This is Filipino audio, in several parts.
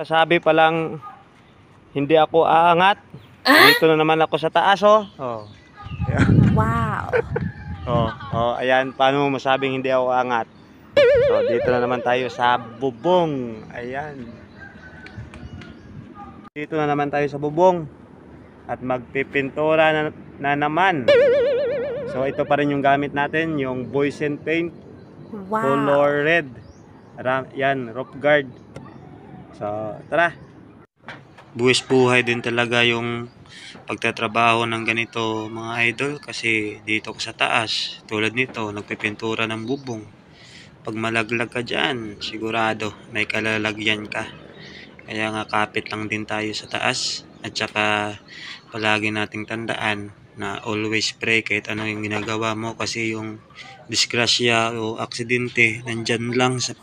Sabi pa lang, hindi ako aangat. Dito na naman ako sa taas, oh. Oh. Wow. Ayan, paano mo masabing hindi ako aangat? So, dito na naman tayo sa bubong. Ayan. Dito na naman tayo sa bubong. At magpipintura na naman. So, ito pa rin yung gamit natin, yung Boys and Paint. Wow. Color red. Yan, rope guard. So, tara. Buwis buhay din talaga yung pagtatrabaho ng ganito mga idol, kasi dito ko sa taas, tulad nito, nagpipintura ng bubong. Pag malaglag ka dyan, sigurado may kalalagyan ka. Kaya nga kapit lang din tayo sa taas. At saka palagi nating tandaan na always pray kahit ano yung ginagawa mo, kasi yung disgrasya o aksidente nandyan lang sa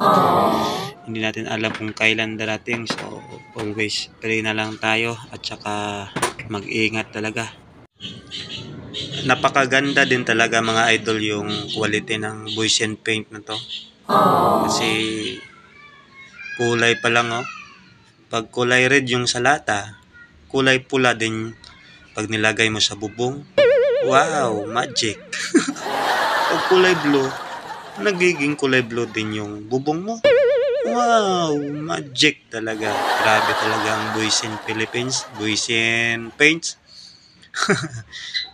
hindi natin alam kung kailan darating. So always pray na lang tayo at saka mag-ingat talaga. Napakaganda din talaga mga idol yung quality ng Boys and Paint na to, kasi kulay pa lang, oh. Pag kulay red yung sa lata, kulay pula din pag nilagay mo sa bubong. Wow, magic. Pag kulay blue, nagiging kulay blue din yung bubong mo. Wow, magic talaga. Grabe talaga ang Boys in Philippines, Boys in Paints.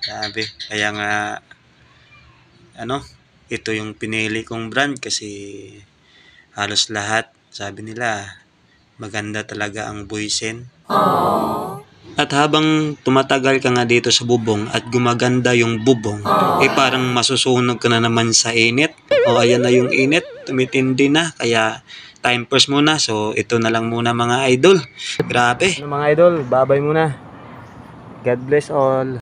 Grabe. Kaya nga, ito yung pinili kong brand kasi halos lahat, sabi nila, maganda talaga ang Boys in. At habang tumatagal ka nga dito sa bubong at gumaganda yung bubong, parang masusunog ka na naman sa init. Ayan na yung init, tumitindi na, kaya time first muna. So ito na lang muna mga idol. Grabe. Mga idol, babay muna. God bless all.